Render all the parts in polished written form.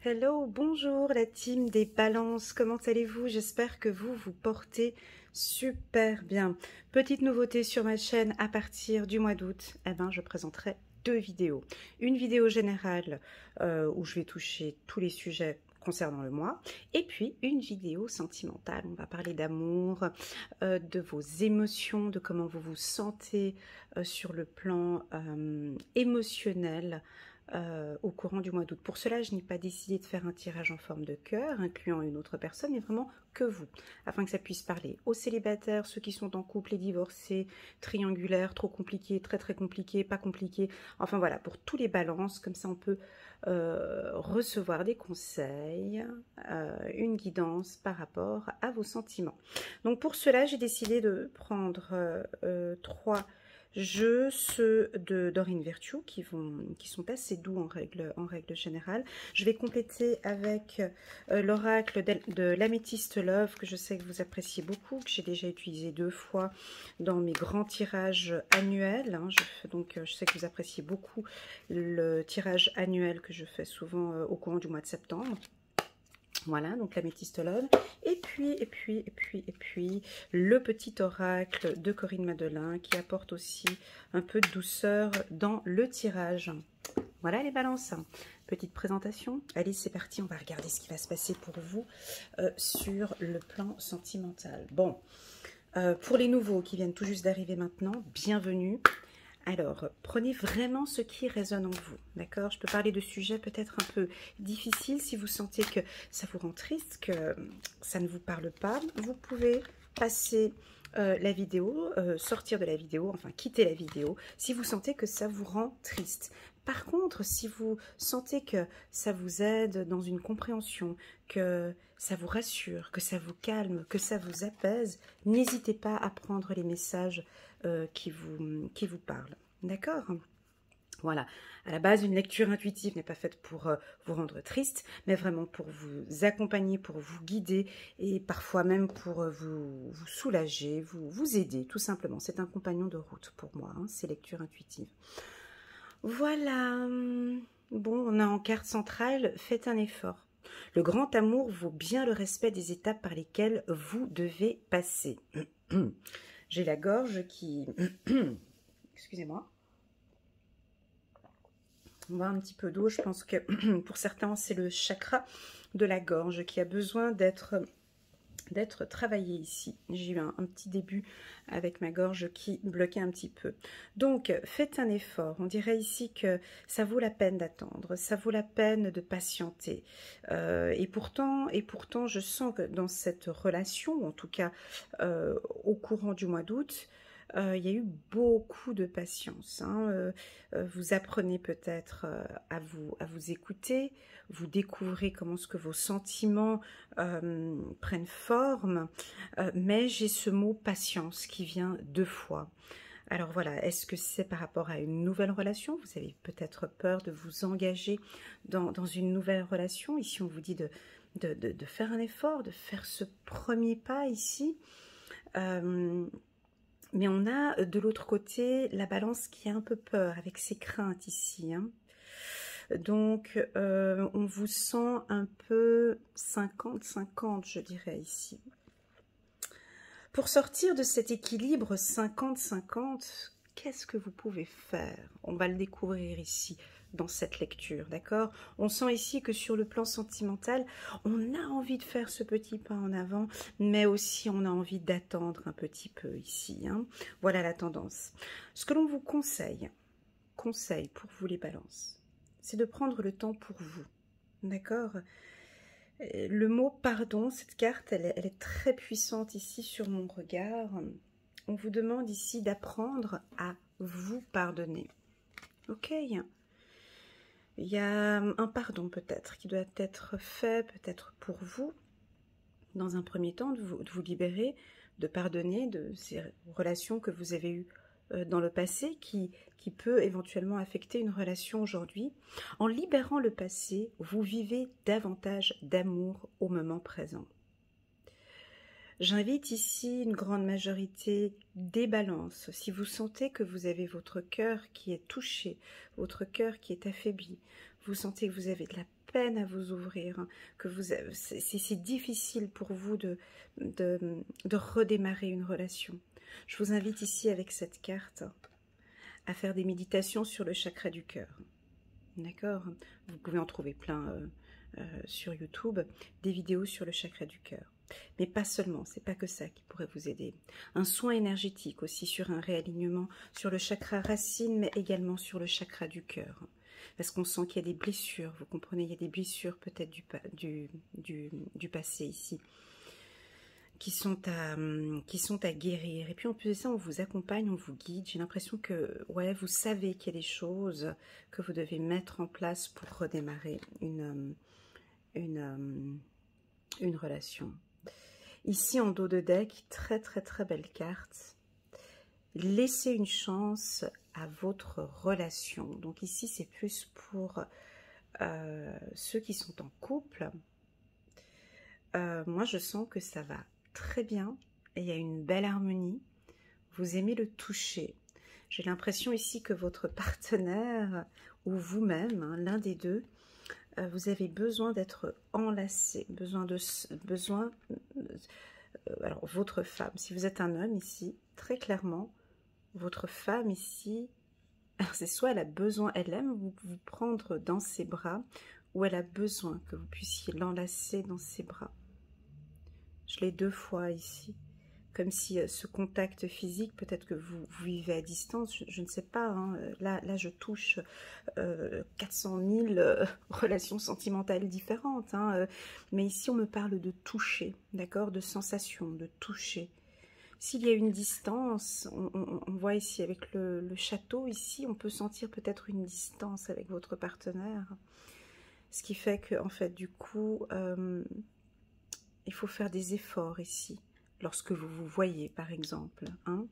Hello, bonjour la team des balances, comment allez-vous? J'espère que vous vous portez super bien. Petite nouveauté sur ma chaîne à partir du mois d'août, je présenterai deux vidéos. Une vidéo générale où je vais toucher tous les sujets concernant le mois, et puis une vidéo sentimentale. On va parler d'amour, de vos émotions, de comment vous vous sentez sur le plan émotionnel au courant du mois d'août. Pour cela, je n'ai pas décidé de faire un tirage en forme de cœur, incluant une autre personne, mais vraiment que vous, afin que ça puisse parler aux célibataires, ceux qui sont en couple, les divorcés, triangulaires, trop compliqués, très très compliqués, pas compliqués, enfin voilà, pour tous les balances, comme ça on peut recevoir des conseils, une guidance par rapport à vos sentiments. Donc pour cela, j'ai décidé de prendre trois jeux, ceux de Dorine Virtue, qui sont assez doux en règle générale. Je vais compléter avec l'oracle de l'Améthyste Love, que je sais que vous appréciez beaucoup, que j'ai déjà utilisé 2 fois dans mes grands tirages annuels. Donc je sais que vous appréciez beaucoup le tirage annuel que je fais souvent au courant du mois de septembre. Voilà, donc l'Améthyste Love. Et puis, le petit oracle de Corinne Madelin qui apporte aussi un peu de douceur dans le tirage. Voilà les balances. Petite présentation. Allez, c'est parti, on va regarder ce qui va se passer pour vous sur le plan sentimental. Bon, pour les nouveaux qui viennent tout juste d'arriver maintenant, bienvenue. Alors, prenez vraiment ce qui résonne en vous, d'accord? Je peux parler de sujets peut-être un peu difficiles. Si vous sentez que ça vous rend triste, que ça ne vous parle pas, vous pouvez passer la vidéo, sortir de la vidéo, enfin quitter la vidéo, si vous sentez que ça vous rend triste. Par contre, si vous sentez que ça vous aide dans une compréhension, que ça vous rassure, que ça vous calme, que ça vous apaise, n'hésitez pas à prendre les messages qui vous parlent. D'accord? Voilà. À la base, une lecture intuitive n'est pas faite pour vous rendre triste, mais vraiment pour vous accompagner, pour vous guider et parfois même pour vous soulager, vous aider, tout simplement. C'est un compagnon de route pour moi, ces lectures intuitives. Voilà. Bon, on a en carte centrale, faites un effort. Le grand amour vaut bien le respect des étapes par lesquelles vous devez passer. J'ai la gorge qui... Excusez-moi. On va un petit peu d'eau. Je pense que pour certains, c'est le chakra de la gorge qui a besoin d'être travaillé ici. J'ai eu un petit début avec ma gorge qui bloquait un petit peu. Donc, faites un effort. On dirait ici que ça vaut la peine d'attendre, ça vaut la peine de patienter. Et pourtant, je sens que dans cette relation, en tout cas au courant du mois d'août, il y a eu beaucoup de patience. Vous apprenez peut-être à vous écouter, vous découvrez comment ce que vos sentiments prennent forme, mais j'ai ce mot patience qui vient 2 fois. Alors voilà, est-ce que c'est par rapport à une nouvelle relation? Vous avez peut-être peur de vous engager dans une nouvelle relation. Ici, on vous dit de faire un effort, de faire ce premier pas ici. Mais on a de l'autre côté la balance qui a un peu peur avec ses craintes ici. Donc, on vous sent un peu 50-50, je dirais ici. Pour sortir de cet équilibre 50-50, qu'est-ce que vous pouvez faire? On va le découvrir ici, dans cette lecture, d'accord? On sent ici que sur le plan sentimental, on a envie de faire ce petit pas en avant, mais aussi on a envie d'attendre un petit peu ici. Voilà la tendance. Ce que l'on vous conseille pour vous les balances, c'est de prendre le temps pour vous, d'accord? Le mot pardon, cette carte, elle est très puissante ici sur mon regard. On vous demande ici d'apprendre à vous pardonner. Ok? Il y a un pardon peut-être qui doit être fait peut-être pour vous, dans un premier temps, de vous libérer, de pardonner de ces relations que vous avez eues dans le passé qui peut éventuellement affecter une relation aujourd'hui. En libérant le passé, vous vivez davantage d'amour au moment présent. J'invite ici une grande majorité des balances. Si vous sentez que vous avez votre cœur qui est touché, votre cœur qui est affaibli, vous sentez que vous avez de la peine à vous ouvrir, hein, que c'est difficile pour vous de redémarrer une relation. Je vous invite ici avec cette carte à faire des méditations sur le chakra du cœur. D'accord? Vous pouvez en trouver plein sur YouTube, des vidéos sur le chakra du cœur. Mais pas seulement, c'est pas que ça qui pourrait vous aider. Un soin énergétique aussi sur un réalignement sur le chakra racine, mais également sur le chakra du cœur. Parce qu'on sent qu'il y a des blessures, vous comprenez, il y a des blessures peut-être du passé ici, qui sont à guérir. Et puis en plus de ça, on vous accompagne, on vous guide. J'ai l'impression que ouais, vous savez qu'il y a des choses que vous devez mettre en place pour redémarrer une relation. Ici en dos de deck, très très très belle carte. Laissez une chance à votre relation. Donc ici c'est plus pour ceux qui sont en couple. Moi je sens que ça va très bien et il y a une belle harmonie. Vous aimez le toucher. J'ai l'impression ici que votre partenaire ou vous-même, hein, l'un des deux, vous avez besoin d'être enlacé, alors votre femme, si vous êtes un homme ici, très clairement, votre femme ici, c'est soit elle a besoin, elle aime vous prendre dans ses bras, ou elle a besoin que vous puissiez l'enlacer dans ses bras. Je l'ai 2 fois ici. Comme si ce contact physique, peut-être que vous vivez à distance, je ne sais pas, hein, là je touche 400 000 relations sentimentales différentes, hein, mais ici on me parle de toucher, d'accord, de sensation, de toucher. S'il y a une distance, on voit ici avec le château, ici on peut sentir peut-être une distance avec votre partenaire, ce qui fait que en fait du coup, il faut faire des efforts ici. Lorsque vous vous voyez, par exemple. Hein.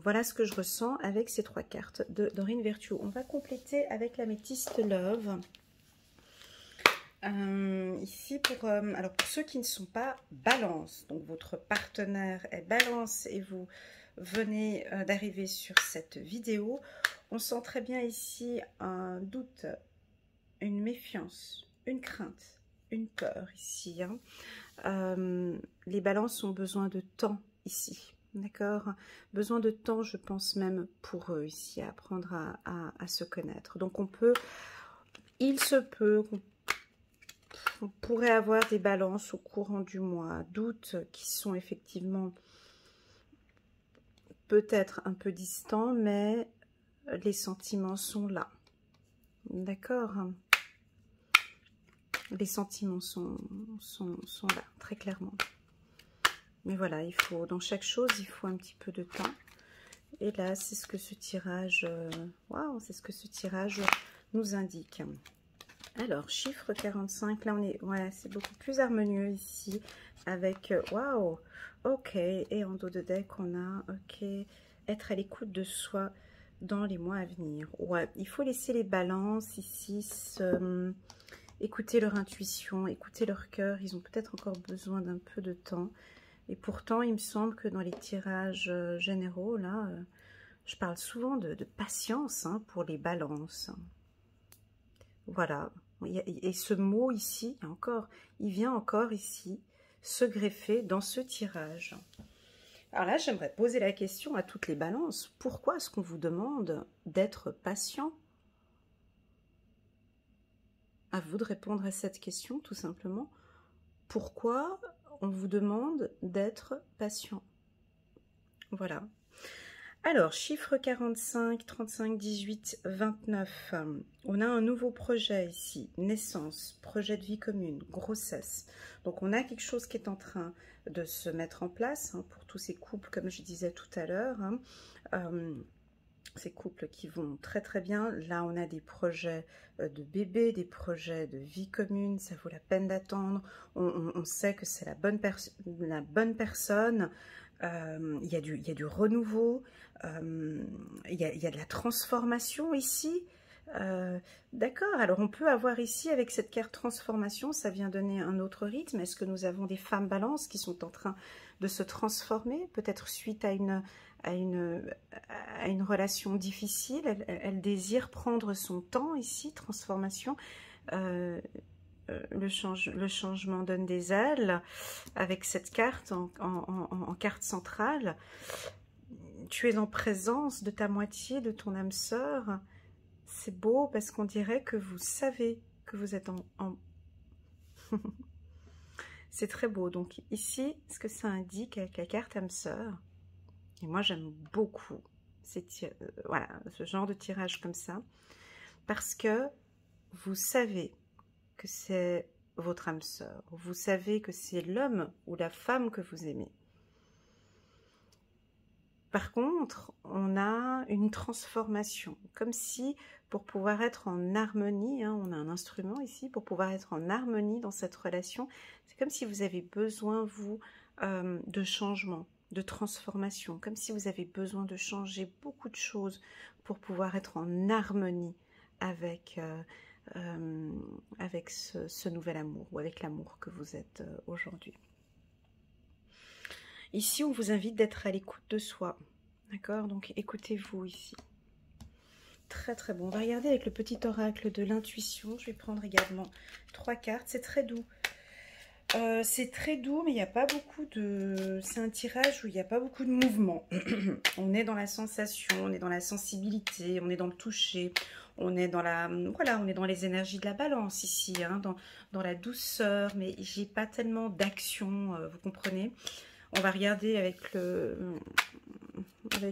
Voilà ce que je ressens avec ces 3 cartes de Dorine Virtue. On va compléter avec l'améthyste Love. Ici, alors pour ceux qui ne sont pas Balance, donc votre partenaire est Balance et vous venez d'arriver sur cette vidéo, on sent très bien ici un doute, une méfiance, une crainte, une peur ici, hein. Les balances ont besoin de temps ici, d'accord, besoin de temps, je pense même pour eux ici, à apprendre à se connaître. Donc il se peut qu'on pourrait avoir des balances au courant du mois d'août qui sont effectivement peut-être un peu distants, mais les sentiments sont là, d'accord. Les sentiments sont là, très clairement. Mais voilà, il faut, dans chaque chose, il faut un petit peu de temps. Et là, c'est ce que ce tirage, waouh, c'est ce que ce tirage nous indique. Alors, chiffre 45, là on est, ouais, c'est beaucoup plus harmonieux ici, avec, waouh, ok, et en dos de deck, on a, ok, être à l'écoute de soi dans les mois à venir. Ouais, il faut laisser les balances ici écouter leur intuition, écouter leur cœur. Ils ont peut-être encore besoin d'un peu de temps. Et pourtant, il me semble que dans les tirages généraux, là, je parle souvent de patience, hein, pour les balances. Voilà. Et ce mot ici, il vient encore ici se greffer dans ce tirage. Alors là, j'aimerais poser la question à toutes les balances. Pourquoi est-ce qu'on vous demande d'être patient ? À vous de répondre à cette question, tout simplement. Pourquoi on vous demande d'être patient? Voilà. Alors, chiffre 45, 35, 18, 29. On a un nouveau projet ici. Naissance, projet de vie commune, grossesse. Donc, on a quelque chose qui est en train de se mettre en place, hein, pour tous ces couples, comme je disais tout à l'heure. Hein. Ces couples qui vont très très bien. Là, on a des projets de bébé, des projets de vie commune. Ça vaut la peine d'attendre. On sait que c'est la bonne personne. Il y a du renouveau. Il y a de la transformation ici. D'accord, alors on peut avoir ici, avec cette carte transformation, ça vient donner un autre rythme. Est-ce que nous avons des femmes balances qui sont en train de se transformer, peut-être suite à une relation difficile? Elle désire prendre son temps ici, transformation. le changement donne des ailes avec cette carte en carte centrale. Tu es en présence de ta moitié, de ton âme sœur. C'est beau parce qu'on dirait que vous savez que vous êtes en... C'est très beau. Donc ici, ce que ça indique avec la carte âme sœur, et moi j'aime beaucoup voilà, ce genre de tirage comme ça, parce que vous savez que c'est votre âme sœur, vous savez que c'est l'homme ou la femme que vous aimez. Par contre, on a une transformation, comme si pour pouvoir être en harmonie, hein, on a un instrument ici, pour pouvoir être en harmonie dans cette relation, c'est comme si vous avez besoin, vous, de changement, de transformation, comme si vous avez besoin de changer beaucoup de choses pour pouvoir être en harmonie avec, avec ce nouvel amour, ou avec l'amour que vous êtes aujourd'hui. Ici, on vous invite d'être à l'écoute de soi. D'accord? Donc, écoutez-vous ici. Très, très bon. On va regarder avec le petit oracle de l'intuition. Je vais prendre également 3 cartes. C'est très doux. C'est très doux, mais il n'y a pas beaucoup de... C'est un tirage où il n'y a pas beaucoup de mouvement. On est dans la sensation, on est dans la sensibilité, on est dans le toucher. On est dans la... Voilà, on est dans les énergies de la balance ici, hein, dans la douceur, mais j'ai pas tellement d'action, vous comprenez? On va regarder avec le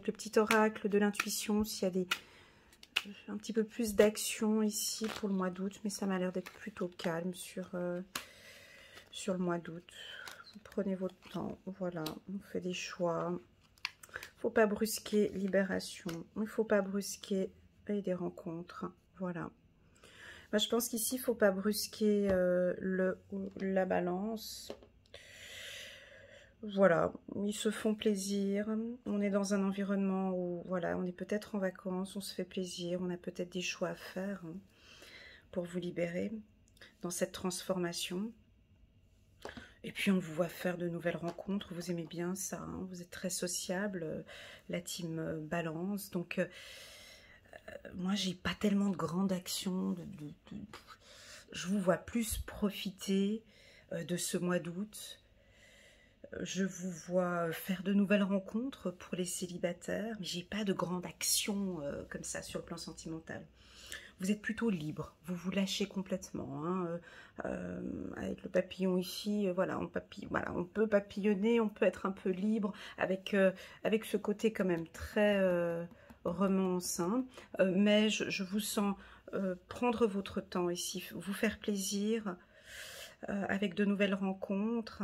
petit oracle de l'intuition s'il y a un petit peu plus d'action ici pour le mois d'août, mais ça m'a l'air d'être plutôt calme sur le mois d'août. Vous prenez votre temps, voilà, on fait des choix. Il ne faut pas brusquer libération, il ne faut pas brusquer des rencontres, voilà. Moi, je pense qu'ici, il ne faut pas brusquer la balance. Voilà, ils se font plaisir, on est dans un environnement où, voilà, on est peut-être en vacances, on se fait plaisir, on a peut-être des choix à faire hein, pour vous libérer dans cette transformation. Et puis on vous voit faire de nouvelles rencontres, vous aimez bien ça, hein, vous êtes très sociable, la team balance, donc moi j'ai pas tellement de grandes actions, je vous vois plus profiter de ce mois d'août. Je vous vois faire de nouvelles rencontres pour les célibataires, mais j'ai pas de grande action comme ça sur le plan sentimental. Vous êtes plutôt libre, vous vous lâchez complètement. Hein, avec le papillon ici, voilà, on peut papillonner, on peut être un peu libre avec, avec ce côté quand même très romance. Hein, mais je vous sens prendre votre temps ici, vous faire plaisir avec de nouvelles rencontres.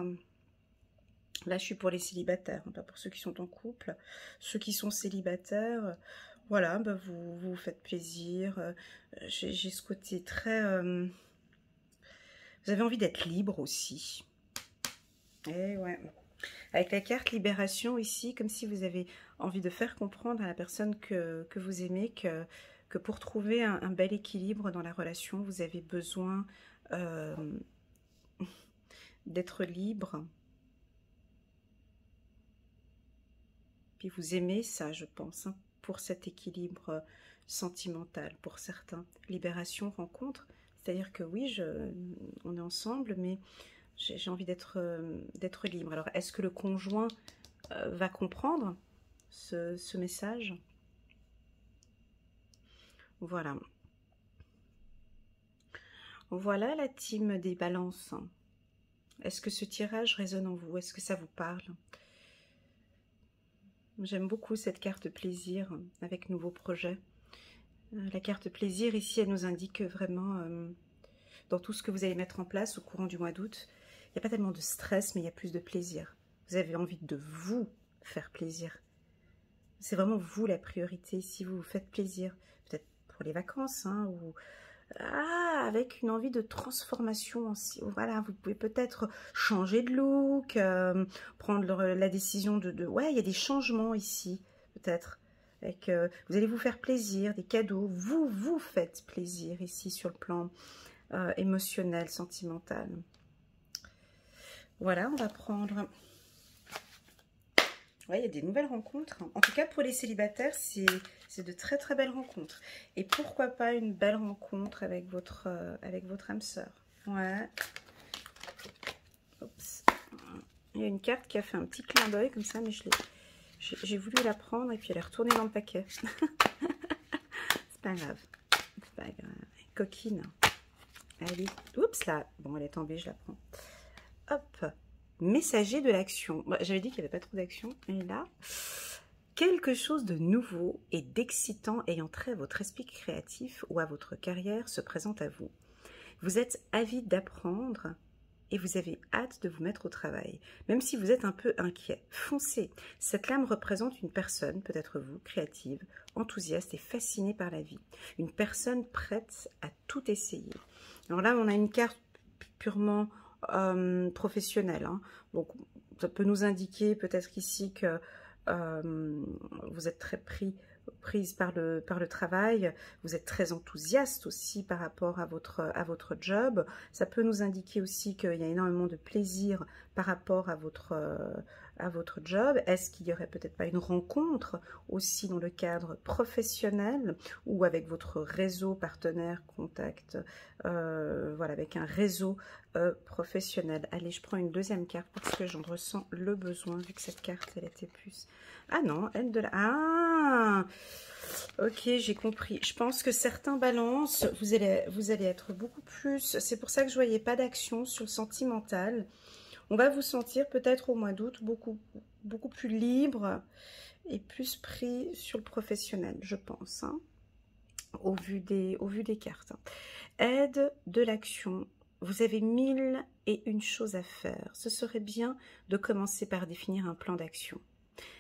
Là, je suis pour les célibataires, pas pour ceux qui sont en couple. Ceux qui sont célibataires, voilà, bah vous faites plaisir. J'ai ce côté très... vous avez envie d'être libre aussi. Et ouais. Avec la carte libération ici, comme si vous avez envie de faire comprendre à la personne que vous aimez que pour trouver un bel équilibre dans la relation, vous avez besoin d'être libre. Puis vous aimez ça, je pense, hein, pour cet équilibre sentimental, pour certains. Libération, rencontre, c'est-à-dire que oui, on est ensemble, mais j'ai envie d'être libre. Alors, est-ce que le conjoint va comprendre ce message? Voilà. Voilà la team des balances. Est-ce que ce tirage résonne en vous? Est-ce que ça vous parle? J'aime beaucoup cette carte plaisir avec nouveaux projets. La carte plaisir ici, elle nous indique vraiment dans tout ce que vous allez mettre en place au courant du mois d'août, il n'y a pas tellement de stress, mais il y a plus de plaisir. Vous avez envie de vous faire plaisir. C'est vraiment vous la priorité ici, vous vous faites plaisir. Peut-être pour les vacances, hein, ou avec une envie de transformation aussi. Voilà, vous pouvez peut-être changer de look, prendre la décision ouais, il y a des changements ici, peut-être. Vous allez vous faire plaisir, des cadeaux. Vous vous faites plaisir ici sur le plan émotionnel, sentimental. Voilà, on va prendre Ouais, il y a des nouvelles rencontres. En tout cas, pour les célibataires, c'est de très très belles rencontres. Et pourquoi pas une belle rencontre avec votre âme sœur. Ouais. Oups. Il y a une carte qui a fait un petit clin d'œil comme ça, mais j'ai voulu la prendre et puis elle est retournée dans le paquet. C'est pas grave. C'est pas grave. Coquine. Allez. Oups là. Bon, elle est tombée, je la prends. Hop. Messager de l'action. Bon, j'avais dit qu'il n'y avait pas trop d'action. Et là, quelque chose de nouveau et d'excitant ayant trait à votre esprit créatif ou à votre carrière se présente à vous. Vous êtes avide d'apprendre et vous avez hâte de vous mettre au travail, même si vous êtes un peu inquiet. Foncez. Cette lame représente une personne, peut-être vous, créative, enthousiaste et fascinée par la vie. Une personne prête à tout essayer. Alors là, on a une carte purement professionnelle. Hein. Donc, ça peut nous indiquer peut-être ici que vous êtes très prise par le travail, vous êtes très enthousiaste aussi par rapport à votre job. Ça peut nous indiquer aussi qu'il y a énormément de plaisir par rapport à votre job. Est-ce qu'il y aurait peut-être pas une rencontre aussi dans le cadre professionnel ou avec votre réseau partenaire, contact, voilà, avec un réseau professionnel. Allez, je prends une deuxième carte parce que j'en ressens le besoin vu que cette carte, elle était plus... Ah non, elle de la... Ah, ok, j'ai compris. Je pense que certains balances, vous allez être beaucoup plus... C'est pour ça que je voyais pas d'action sur le sentimental. On va vous sentir peut-être au mois d'août beaucoup plus libre et plus pris sur le professionnel, je pense, hein, au vu des cartes. Aide de l'action. Vous avez 1001 choses à faire. Ce serait bien de commencer par définir un plan d'action.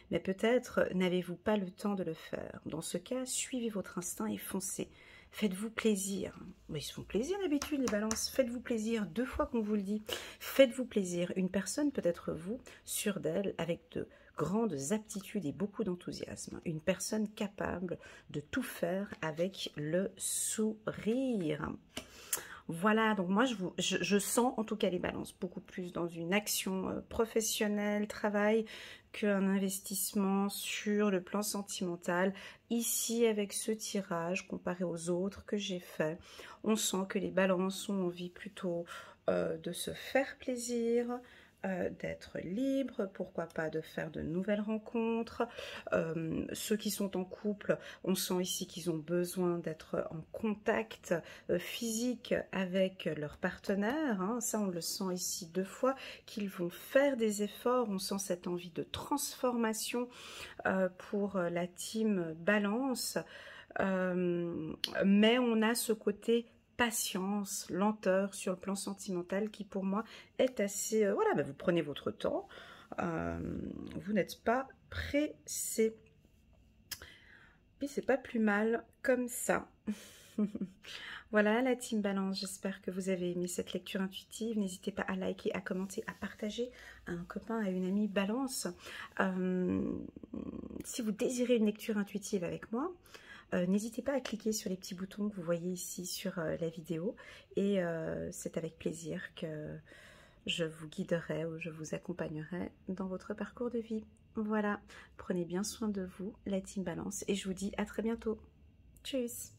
Mais peut-être n'avez-vous pas le temps de le faire. Dans ce cas, suivez votre instinct et foncez. Faites-vous plaisir. Mais ils se font plaisir d'habitude, les balances. Faites-vous plaisir 2 fois qu'on vous le dit. Faites-vous plaisir. Une personne peut être vous, sûre d'elle, avec de grandes aptitudes et beaucoup d'enthousiasme. Une personne capable de tout faire avec le sourire. Voilà, donc moi je sens en tout cas les balances beaucoup plus dans une action professionnelle, travail, qu'un investissement sur le plan sentimental. Ici, avec ce tirage, comparé aux autres que j'ai fait, on sent que les balances ont envie plutôt de se faire plaisir, d'être libre, pourquoi pas de faire de nouvelles rencontres. Ceux qui sont en couple, on sent ici qu'ils ont besoin d'être en contact physique avec leur partenaire, hein. Ça on le sent ici 2 fois, qu'ils vont faire des efforts. On sent cette envie de transformation pour la team Balance, mais on a ce côté patience, lenteur sur le plan sentimental qui pour moi est assez... voilà, bah vous prenez votre temps, vous n'êtes pas pressé. Et c'est pas plus mal comme ça. Voilà la team Balance, j'espère que vous avez aimé cette lecture intuitive. N'hésitez pas à liker, à commenter, à partager à un copain, à une amie Balance. Si vous désirez une lecture intuitive avec moi, n'hésitez pas à cliquer sur les petits boutons que vous voyez ici sur la vidéo et c'est avec plaisir que je vous guiderai ou je vous accompagnerai dans votre parcours de vie. Voilà, prenez bien soin de vous, la team Balance, et je vous dis à très bientôt. Tchuss!